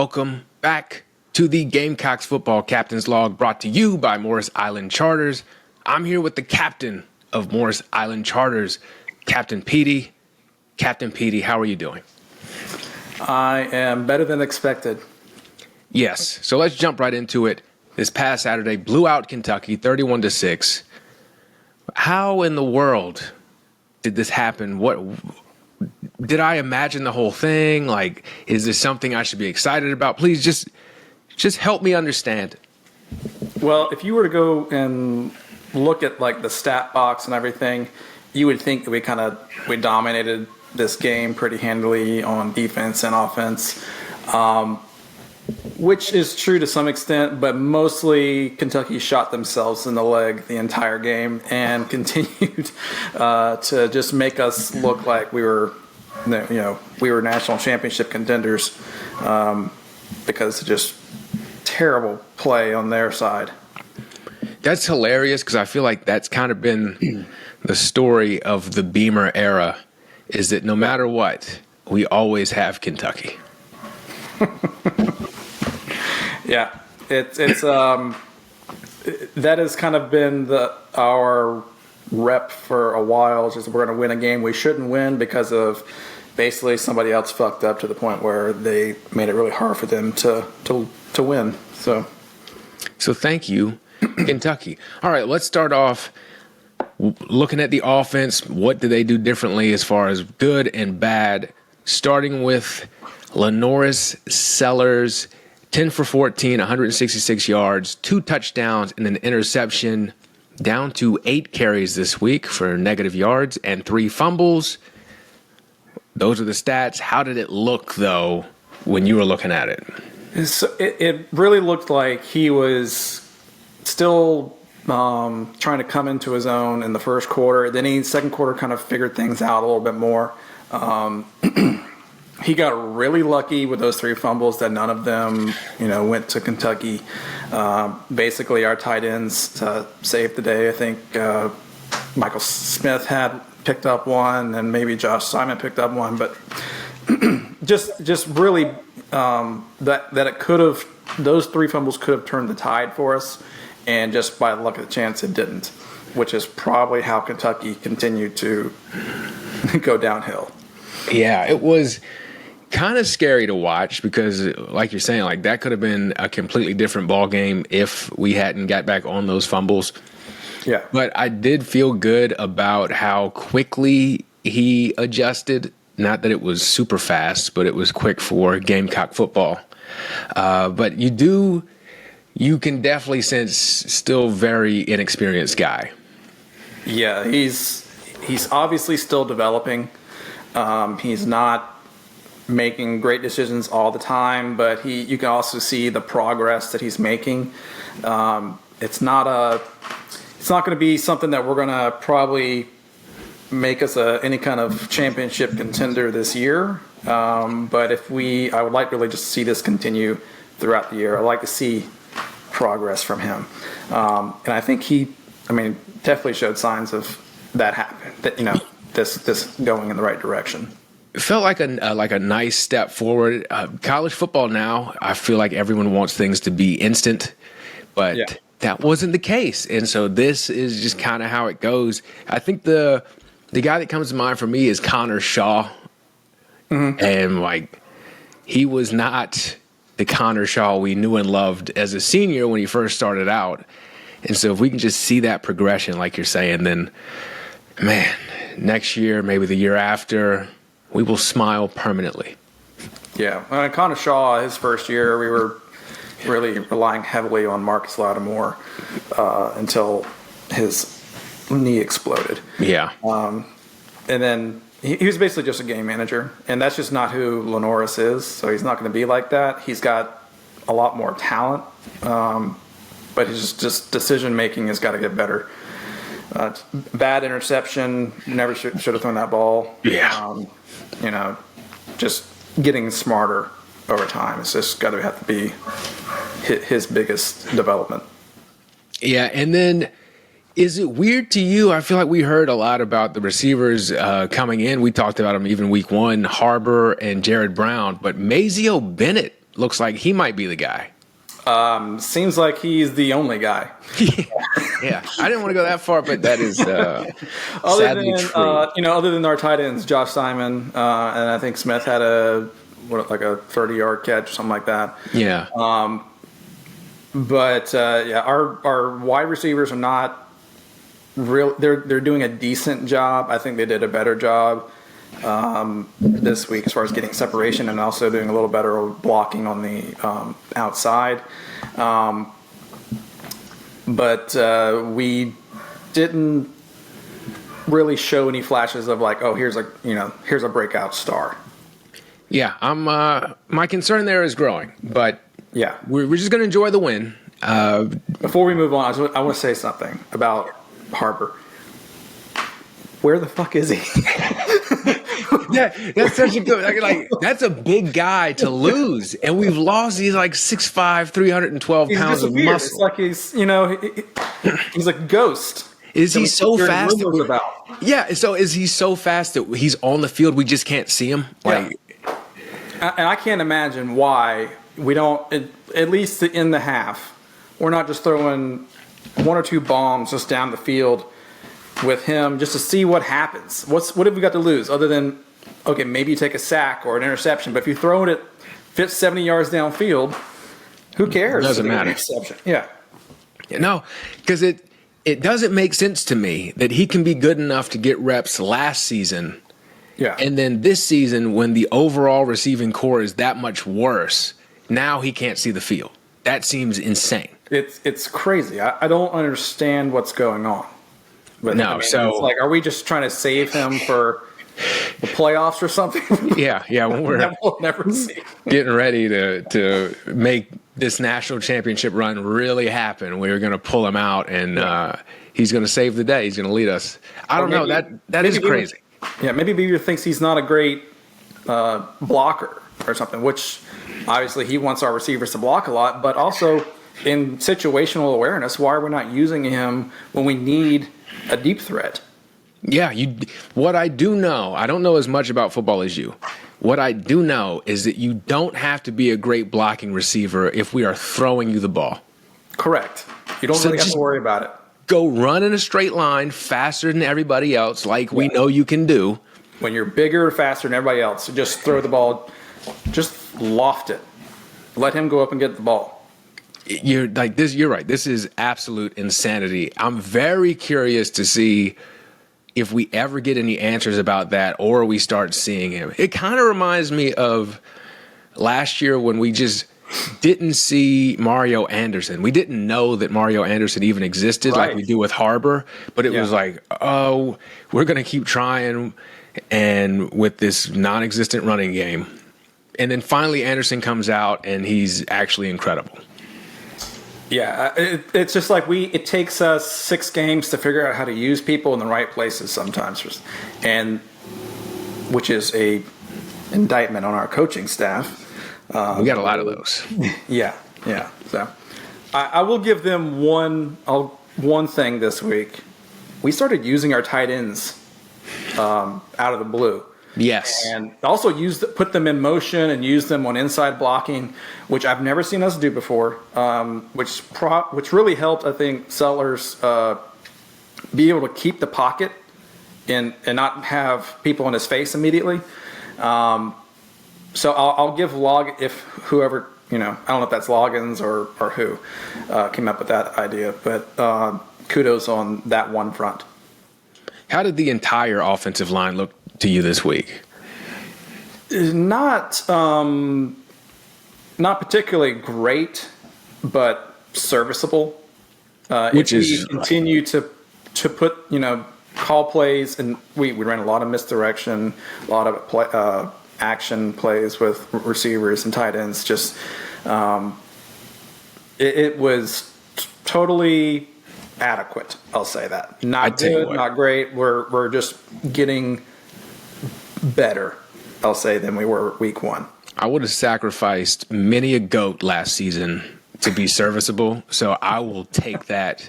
Welcome back to the Gamecocks Football Captain's Log, brought to you by Morris Island Charters. I'm here with the captain of Morris Island Charters, Captain Petey. Captain Petey, how are you doing? I am better than expected. Yes, so let's jump right into it. This past Saturday, blew out Kentucky 31-6. How in the world did this happen? What did I imagine the whole thing? Like, is this something I should be excited about? Please just help me understand. Well, if you were to go and look at like the stat box and everything, you would think that we dominated this game pretty handily on defense and offense, which is true to some extent, but mostly Kentucky shot themselves in the leg the entire game and continued to just make us look like we were national championship contenders because of just terrible play on their side. That's hilarious because I feel like that's kind of been the story of the Beamer era, is that no matter what, we always have Kentucky. Yeah, it's that has kind of been our rep for a while. Just we're going to win a game we shouldn't win because of basically somebody else fucked up to the point where they made it really hard for them to win. So thank you, Kentucky. All right, let's start off looking at the offense. What do they do differently as far as good and bad? Starting with Lenoris Sellers, 10 for 14, 166 yards, 2 touchdowns, and an interception, down to 8 carries this week for negative yards and 3 fumbles. Those are the stats. How did it look, though, when you were looking at it? It really looked like he was still trying to come into his own in the first quarter. Then second quarter kind of figured things out a little bit more. He got really lucky with those 3 fumbles that none of them, went to Kentucky. Basically, our tight ends saved the day. I think Michael Smith had picked up one, and maybe Josh Simon picked up one. But just really that it could have, those 3 fumbles could have turned the tide for us, and just by the luck of the chance, it didn't, which is probably how Kentucky continued to go downhill. Yeah, it was kind of scary to watch because, like you're saying, like that could have been a completely different ball game if we hadn't got back on those fumbles. Yeah. But I did feel good about how quickly he adjusted. Not that it was super fast, but it was quick for Gamecock football. But you can definitely sense still very inexperienced guy. Yeah, he's obviously still developing. He's not making great decisions all the time, but you can also see the progress that he's making. It's not going to be something that we're going to probably make us any kind of championship contender this year. But I would like really just to see this continue throughout the year. I'd like to see progress from him. And I think definitely showed signs of that happen, that, this going in the right direction. It felt like a nice step forward. College football now, I feel like everyone wants things to be instant, but that wasn't the case. And so this is just kind of how it goes. I think the guy that comes to mind for me is Connor Shaw. Mm-hmm. And he was not the Connor Shaw we knew and loved as a senior when he first started out. And so if we can just see that progression, like you're saying, then, man, next year, maybe the year after, we will smile permanently. Yeah. Connor Shaw, his first year, we were really relying heavily on Marcus Lattimore until his knee exploded. Yeah. And then he was basically just a game manager, and that's just not who Lenoris is, so he's not going to be like that. He's got a lot more talent, but his just decision-making has got to get better. Bad interception, never should have thrown that ball. Yeah. Just getting smarter over time. It's just got to have to be his biggest development. Yeah, and then is it weird to you? I feel like we heard a lot about the receivers coming in. We talked about them even week 1, Harbor and Jared Brown. But Mazeo Bennett looks like he might be the guy. Seems like he's the only guy. Yeah, I didn't want to go that far, but that is sadly true. Other than our tight ends, Josh Simon, and I think Smith had a 30-yard catch or something like that. Yeah. Our wide receivers are not real. They're doing a decent job. I think they did a better job this week as far as getting separation and also doing a little better blocking on the outside. But we didn't really show any flashes of like, oh, here's a breakout star. Yeah, my concern there is growing, but yeah, we're just going to enjoy the win. Before we move on, I want to say something about Harbor. Where the fuck is he? Yeah, that's such a good, like that's a big guy to lose, and we've lost. He's like 6'5", 312 pounds of muscle. It's like he's a ghost. Is he so fast? Yeah. So is he so fast that he's on the field? We just can't see him. Like, and I can't imagine why we don't. At least in the half, we're not just throwing one or two bombs just down the field with him just to see what happens. What have we got to lose other than, okay, maybe you take a sack or an interception, but if you throw it at 70 yards downfield, who cares? It doesn't matter. Interception. Yeah. No, because it doesn't make sense to me that he can be good enough to get reps last season. Yeah. And then this season, when the overall receiving core is that much worse, now he can't see the field. That seems insane. It's crazy. I don't understand what's going on. But no, so it's like, are we just trying to save him for the playoffs or something? Yeah. When we'll never see. Getting ready to make this national championship run really happen, we're going to pull him out, and he's going to save the day. He's going to lead us. I don't know. That is crazy. Maybe Beaver thinks he's not a great blocker or something, which obviously he wants our receivers to block a lot, but also in situational awareness, why are we not using him when we need a deep threat? Yeah, what I do know, I don't know as much about football as you. What I do know is that you don't have to be a great blocking receiver if we are throwing you the ball. Correct. You don't really have to worry about it. Go run in a straight line faster than everybody else, like we know you can do. When you're bigger, faster than everybody else, just throw the ball, just loft it. Let him go up and get the ball. You're like this. You're right. This is absolute insanity. I'm very curious to see if we ever get any answers about that, or we start seeing him. It kind of reminds me of last year when we just didn't see Mario Anderson. We didn't know that Mario Anderson even existed, like we do with Harbor. But it was like, oh, we're going to keep trying, and with this non-existent running game. And then finally Anderson comes out, and he's actually incredible. Yeah, it's just like it takes us 6 games to figure out how to use people in the right places sometimes, and which is a indictment on our coaching staff. We got a lot of those. Yeah. So I will give them one thing this week. We started using our tight ends out of the blue. Yes. And also put them in motion and use them on inside blocking, which I've never seen us do before, which really helped, I think, Sellers be able to keep the pocket and not have people in his face immediately. So I'll give if whoever, I don't know if that's Loggins or who came up with that idea, but kudos on that one front. How did the entire offensive line look to you this week? Not particularly great, but serviceable. Which if is we continue to put call plays, and we ran a lot of misdirection, a lot of action plays with receivers and tight ends. Just it was totally adequate. I'll say that. Not good, not great. We're just getting better, I'll say, than we were week 1. I would have sacrificed many a goat last season to be serviceable, so I will take that.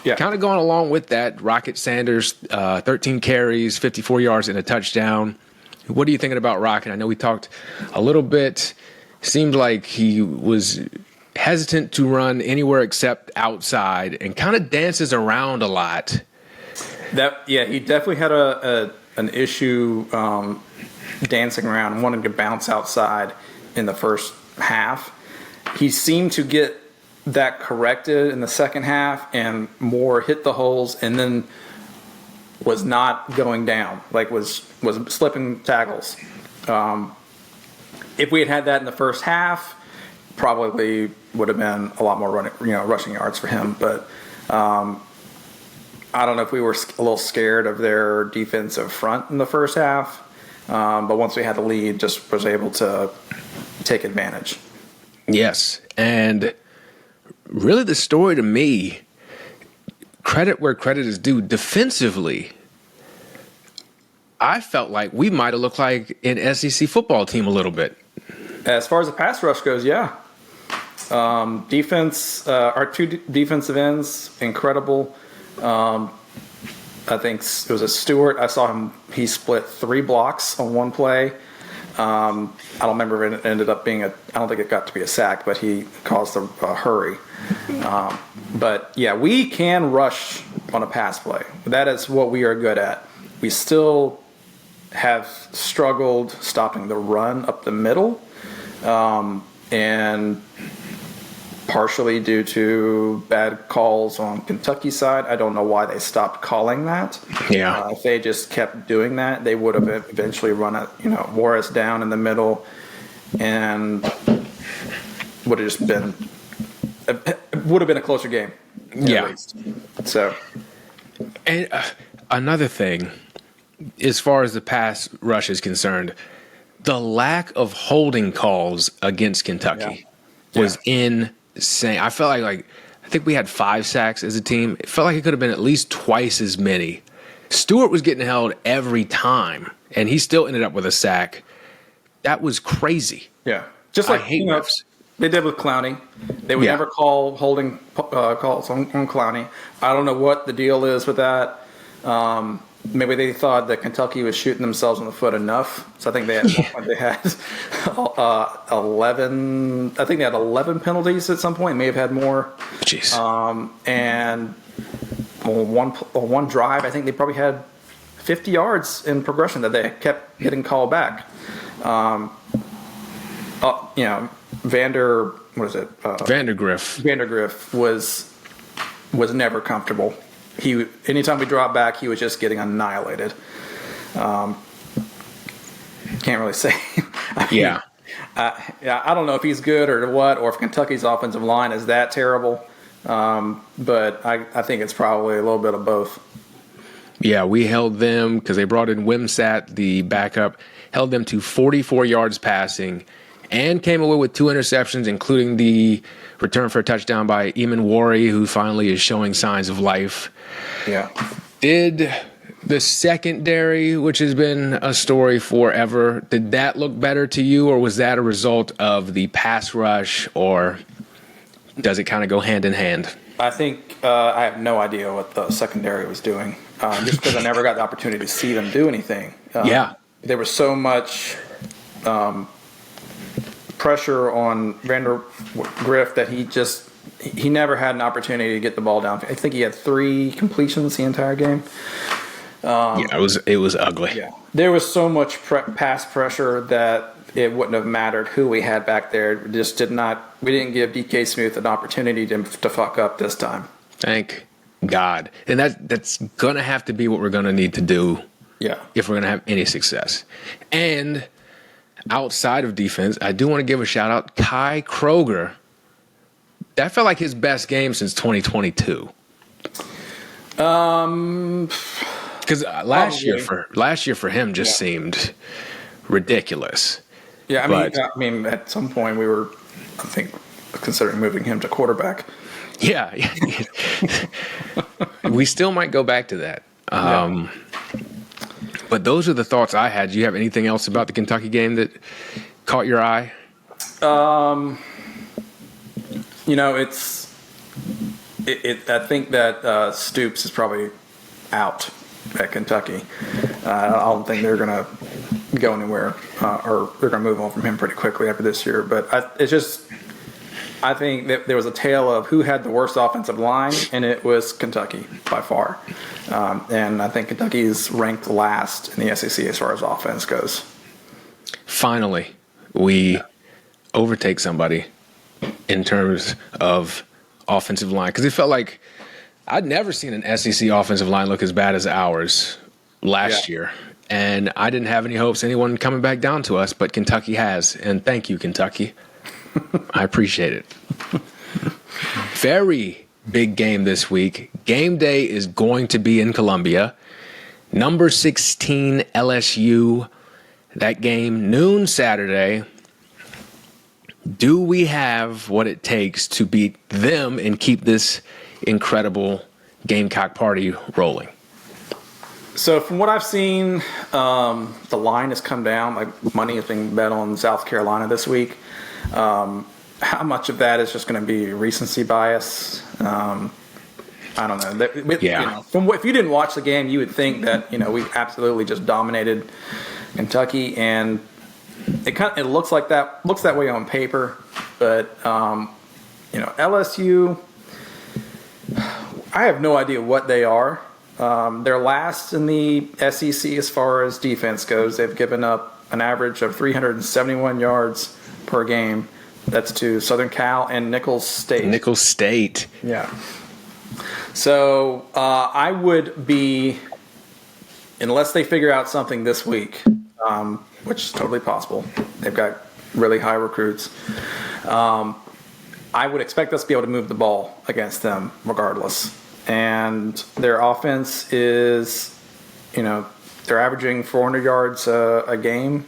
Yeah. Kind of going along with that, Rocket Sanders, 13 carries, 54 yards, and a touchdown. What are you thinking about Rocket? I know we talked a little bit seemed like he was hesitant to run anywhere except outside and kind of dances around a lot. He definitely had an issue dancing around and wanting to bounce outside in the first half. He seemed to get that corrected in the second half and more hit the holes, and then was not going down, like was slipping tackles. If we had that in the first half, probably would have been a lot more rushing yards for him. But I don't know if we were a little scared of their defensive front in the first half. But once we had the lead, just was able to take advantage. Yes, and really the story to me, credit where credit is due, defensively, I felt like we might have looked like an SEC football team a little bit. As far as the pass rush goes, yeah. Defense, our two defensive ends, incredible. I think it was a Stewart. I saw him. He split 3 blocks on one play. I don't remember if it ended up being I don't think it got to be a sack, but he caused a hurry. But yeah, we can rush on a pass play. That is what we are good at. We still have struggled stopping the run up the middle, and partially due to bad calls on Kentucky's side. I don't know why they stopped calling that. Yeah. If they just kept doing that, they would have eventually wore us down in the middle, and would have been a closer game. Yeah. At least. So. And another thing, as far as the pass rush is concerned, the lack of holding calls against Kentucky was insane. I felt like I think we had 5 sacks as a team. It felt like it could have been at least twice as many. Stewart was getting held every time, and he still ended up with a sack. That was crazy. Yeah. Just like refs. They did with Clowney. They would never call holding calls on Clowney. I don't know what the deal is with that. Maybe they thought that Kentucky was shooting themselves in the foot enough. So I think they had 11. I think they had 11 penalties at some point. May have had more. Jeez. And on one drive, I think they probably had 50 yards in progression that they kept getting called back. Vandergriff was never comfortable. Anytime we dropped back, he was just getting annihilated. Can't really say. I don't know if he's good or what, or if Kentucky's offensive line is that terrible. But I think it's probably a little bit of both. Yeah, we held them because they brought in Wimsat, the backup, held them to 44 yards passing, and came away with 2 interceptions, including the return for a touchdown by Eamon Warry, who finally is showing signs of life. Yeah. Did the secondary, which has been a story forever, did that look better to you, or was that a result of the pass rush, or does it kind of go hand in hand? I think I have no idea what the secondary was doing, just because I never got the opportunity to see them do anything. There was so much pressure on Vandergriff that he never had an opportunity to get the ball down. I think he had 3 completions the entire game. It was ugly. Yeah, there was so much pass pressure that it wouldn't have mattered who we had back there. We didn't give DK Smith an opportunity to fuck up this time. Thank God. And that's gonna have to be what we're gonna need to do. Yeah. If we're gonna have any success. And outside of defense, I do want to give a shout out Kai Kroger. That felt like his best game since 2022. Because last year for him just seemed ridiculous. Yeah, I mean, at some point we were, I think, considering moving him to quarterback. Yeah. We still might go back to that. But those are the thoughts I had. Do you have anything else about the Kentucky game that caught your eye? I think that Stoops is probably out at Kentucky. I don't think they're going to go anywhere, or they're going to move on from him pretty quickly after this year. But I think that there was a tale of who had the worst offensive line, and it was Kentucky by far. And I think Kentucky is ranked last in the SEC as far as offense goes. Finally, we overtake somebody in terms of offensive line, because it felt like I'd never seen an SEC offensive line look as bad as ours last year. And I didn't have any hopes anyone coming back down to us, but Kentucky has. And thank you, Kentucky. I appreciate it. Very big game this week. Game day is going to be in Columbia. Number 16 LSU. That game, noon Saturday. Do we have what it takes to beat them and keep this incredible Gamecock party rolling? So from what I've seen, the line has come down. Like money is being bet on South Carolina this week. How much of that is just going to be recency bias? I don't know. If you didn't watch the game, you would think that we absolutely just dominated Kentucky, and it looks like that way on paper. But LSU, I have no idea what they are. They're last in the SEC as far as defense goes. They've given up an average of 371 yards per game. That's to Southern Cal and Nicholls State. Yeah. So I would be, unless they figure out something this week, which is totally possible. They've got really high recruits. I would expect us to be able to move the ball against them regardless. And their offense is, they're averaging 400 yards a game.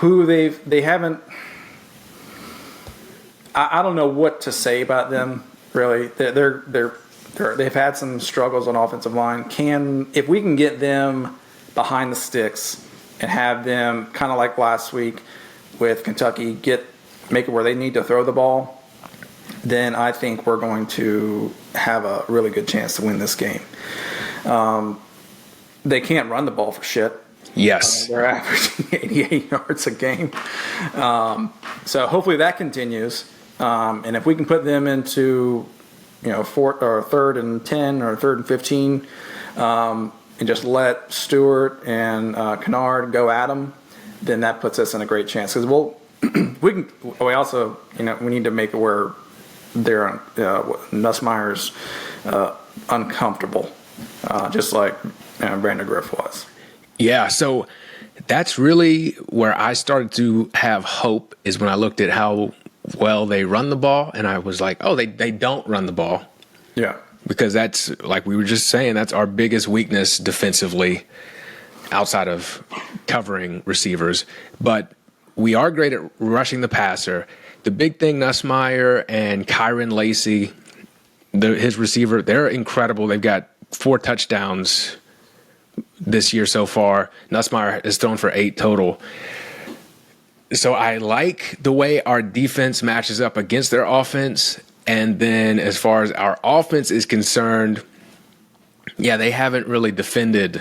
They haven't. I don't know what to say about them really. They've had some struggles on offensive line. If we can get them behind the sticks and have them kind of like last week with Kentucky make it where they need to throw the ball, then I think we're going to have a really good chance to win this game. They can't run the ball for shit. Yes. They're averaging 88 yards a game. So hopefully that continues. And if we can put them into, third and 10 or third and 15, and just let Stewart and Kennard go at them, then that puts us in a great chance. Because we also, we need to make it where they're Nussmeier's uncomfortable, just like Brandon Griff was. Yeah, so that's really where I started to have hope, is when I looked at how well they run the ball, and I was like, oh, they don't run the ball. Yeah. Because that's, like we were just saying, that's our biggest weakness defensively outside of covering receivers. But we are great at rushing the passer. The big thing, Nussmeier and Kyron Lacey, his receiver, they're incredible. They've got 4 touchdowns this year so far. Nussmeier has thrown for 8 total. So I like the way our defense matches up against their offense. And then as far as our offense is concerned, yeah, they haven't really defended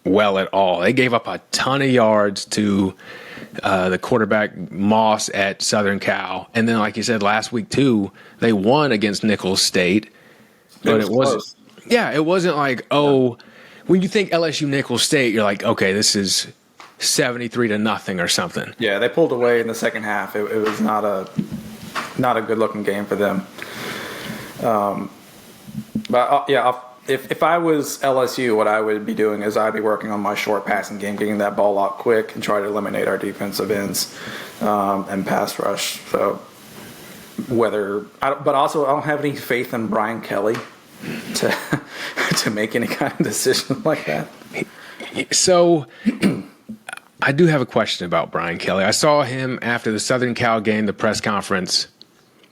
well at all. They gave up a ton of yards to the quarterback Moss at Southern Cal. And then, like you said, last week too, they won against Nicholls State. But it wasn't. Yeah, it wasn't like, when you think LSU Nicholls State, you're like, okay, this is 73-0 or something. Yeah, they pulled away in the second half. It was not a good looking game for them. If I was LSU, what I would be doing is I'd be working on my short passing game, getting that ball out quick, and try to eliminate our defensive ends and pass rush. So but also I don't have any faith in Brian Kelly to make any kind of decision like that. So I do have a question about Brian Kelly. I saw him after the Southern Cal game, the press conference,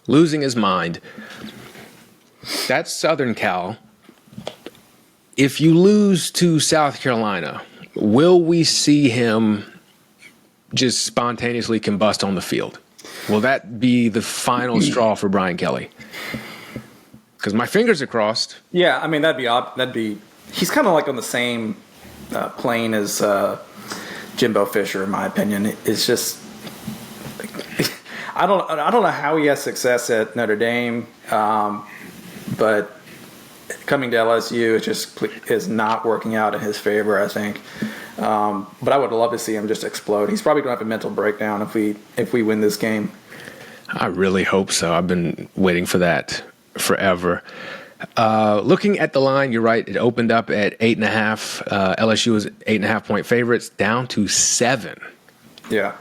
losing his mind. That's Southern Cal. If you lose to South Carolina, will we see him just spontaneously combust on the field? Will that be the final straw for Brian Kelly? Because my fingers are crossed. Yeah, I mean, that'd be he's kind of like on the same plain as Jimbo Fisher, in my opinion. It's just I don't know how he has success at Notre Dame, but coming to LSU, it just is not working out in his favor, I think. But I would love to see him just explode. He's probably going to have a mental breakdown if we win this game. I really hope so. I've been waiting for that forever. Looking at the line, you're right. It opened up at 8.5. LSU was 8.5-point favorites, down to 7. Yeah.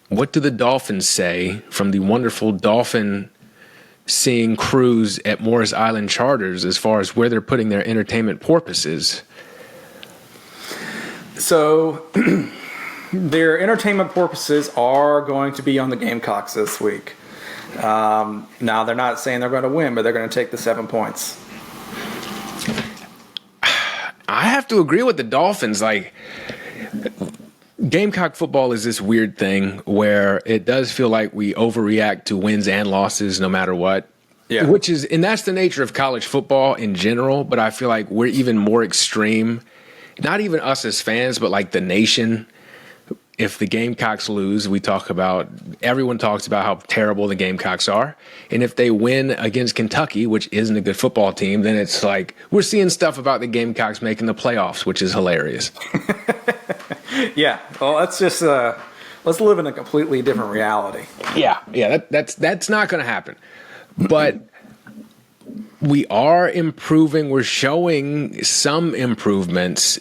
What do the Dolphins say from the wonderful Dolphin seeing cruise at Morris Island Charters as far as where they're putting their entertainment porpoises? So their entertainment porpoises are going to be on the Gamecocks this week. Now, they're not saying they're going to win, but they're going to take the 7 points. I have to agree with the Dolphins. Like, Gamecock football is this weird thing where it does feel like we overreact to wins and losses no matter what. Yeah. And that's the nature of college football in general, but I feel like we're even more extreme. Not even us as fans, but like the nation. If the Gamecocks lose, everyone talks about how terrible the Gamecocks are. And if they win against Kentucky, which isn't a good football team, then it's like we're seeing stuff about the Gamecocks making the playoffs, which is hilarious. Yeah. Well, let's just let's live in a completely different reality. Yeah. That's not going to happen. But we are improving. We're showing some improvements.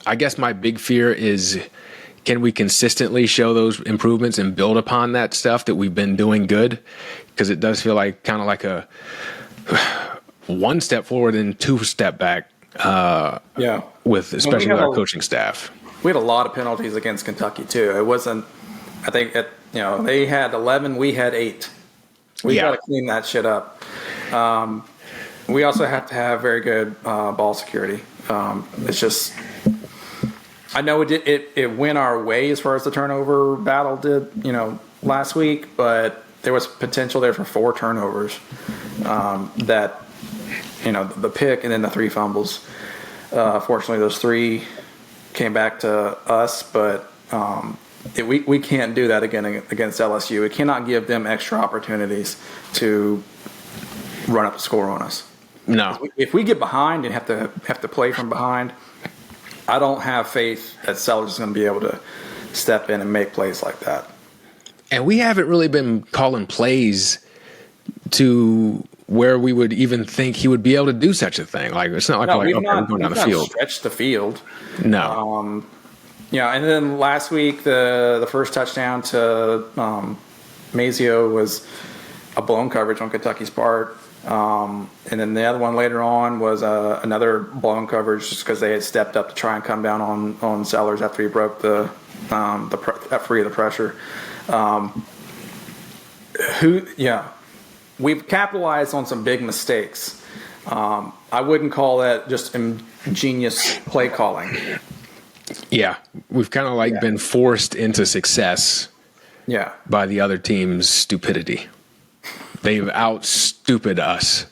I guess my big fear is, can we consistently show those improvements and build upon that stuff that we've been doing good? Because it does feel like kind of like a one step forward and 2 step back. With especially with our coaching staff. We had a lot of penalties against Kentucky too. It wasn't. I think they had 11, we had 8. We got to clean that shit up. We also have to have very good ball security. It's just, I know it went our way as far as the turnover battle did, last week, but there was potential there for 4 turnovers. That, the pick and then the 3 fumbles. Fortunately, those 3 came back to us, but we can't do that again against LSU. We cannot give them extra opportunities to run up the score on us. No. If we get behind and have to play from behind, I don't have faith that Sellers is going to be able to step in and make plays like that. And we haven't really been calling plays to where we would even think he would be able to do such a thing. Like, it's not like we're going down the field. Stretch the field. No. And then last week the first touchdown to Mazio was a blown coverage on Kentucky's part. And then the other one later on was another blown coverage just because they had stepped up to try and come down on Sellers after he broke free of the pressure. We've capitalized on some big mistakes. I wouldn't call that just ingenious play calling. Yeah, we've kind of been forced into success. Yeah. By the other team's stupidity. They've outstupid us.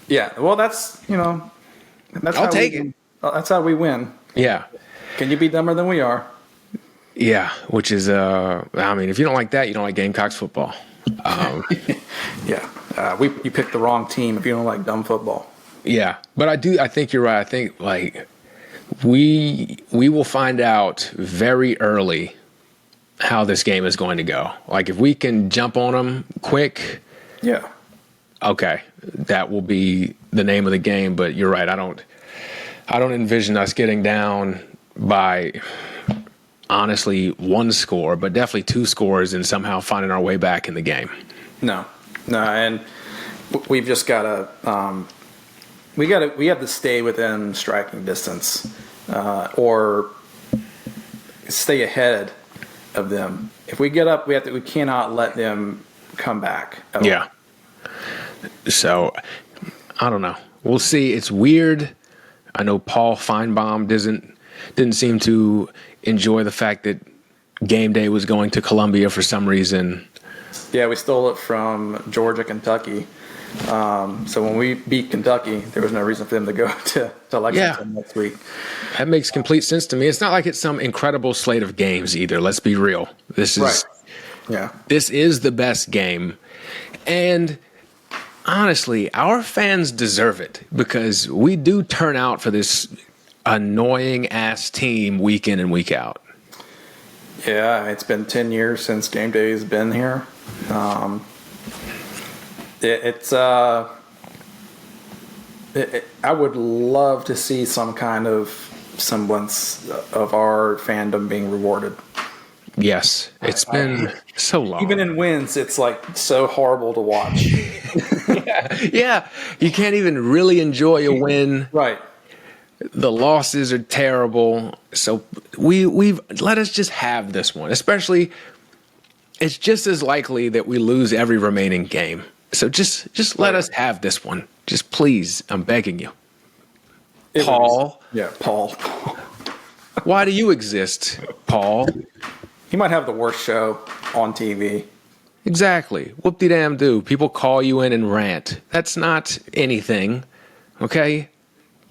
Yeah, well, that's I'll take it. That's how we win. Yeah. Can you be dumber than we are? Yeah, which is, if you don't like that, you don't like Gamecocks football. Yeah, you picked the wrong team if you don't like dumb football. Yeah, but I think you're right. I think we will find out very early how this game is going to go. Like, if we can jump on them quick, yeah, okay, that will be the name of the game. But you're right. I don't envision us getting down by, honestly, 1 score, but definitely 2 scores and somehow finding our way back in the game. No, and we've just got to we have to stay within striking distance or stay ahead of them. If we get up, we cannot let them come back at all. Yeah. So, I don't know. We'll see. It's weird. I know Paul Feinbaum didn't seem to enjoy the fact that Gameday was going to Columbia for some reason. Yeah, we stole it from Georgia, Kentucky. So when we beat Kentucky, there was no reason for them to go to Lexington next week. That makes complete sense to me. It's not like it's some incredible slate of games either. Let's be real. This is the best game. And honestly, our fans deserve it because we do turn out for this annoying ass team week in and week out. Yeah, it's been 10 years since Gameday has been here. I would love to see some kind of semblance of our fandom being rewarded. Yes, it's been so long. Even in wins, it's like so horrible to watch. Yeah, you can't even really enjoy a win. Right. The losses are terrible. So we've let us just have this one. Especially, it's just as likely that we lose every remaining game. So just let us have this one. Just please, I'm begging you. Paul. Paul. Why do you exist, Paul? He might have the worst show on TV. Exactly. Whoop-de-damn-do. People call you in and rant. That's not anything. Okay?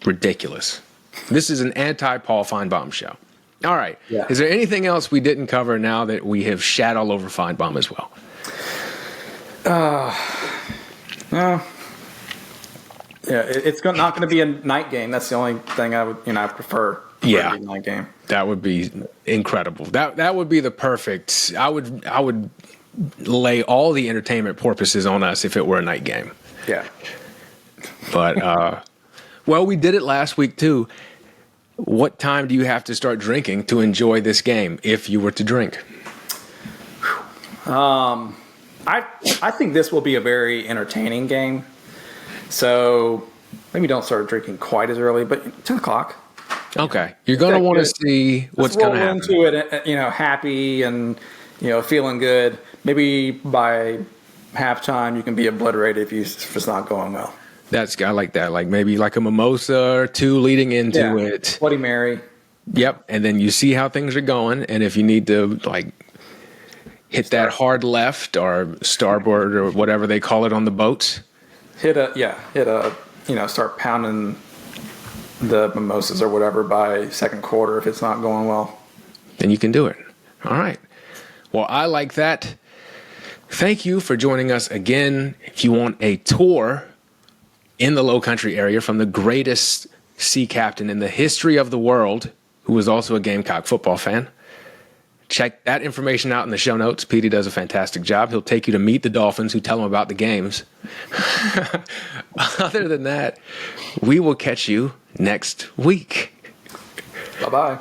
Ridiculous. This is an anti-Paul Feinbaum show. All right. Yeah. Is there anything else we didn't cover now that we have shat all over Feinbaum as well? It's not going to be a night game. That's the only thing I prefer. Yeah. Night game. That would be incredible. That would be the perfect. I would lay all the entertainment porpoises on us if it were a night game. Yeah. But well, we did it last week too. What time do you have to start drinking to enjoy this game if you were to drink? I think this will be a very entertaining game. So maybe don't start drinking quite as early, but 10 o'clock. Okay. You're going to want to see what's going to happen. Roll into it, happy and, feeling good. Maybe by halftime you can be obliterated if it's not going well. I like that. Like maybe like a mimosa or two leading into it. Bloody Mary. Yep. And then you see how things are going. And if you need to hit that hard left or starboard or whatever they call it on the boats. Start pounding the mimosas or whatever by second quarter if it's not going well. Then you can do it. All right. Well, I like that. Thank you for joining us again. If you want a tour in the Low Country area from the greatest sea captain in the history of the world, who was also a Gamecock football fan, check that information out in the show notes. Petey does a fantastic job. He'll take you to meet the Dolphins who tell him about the games. Other than that, we will catch you next week. Bye-bye.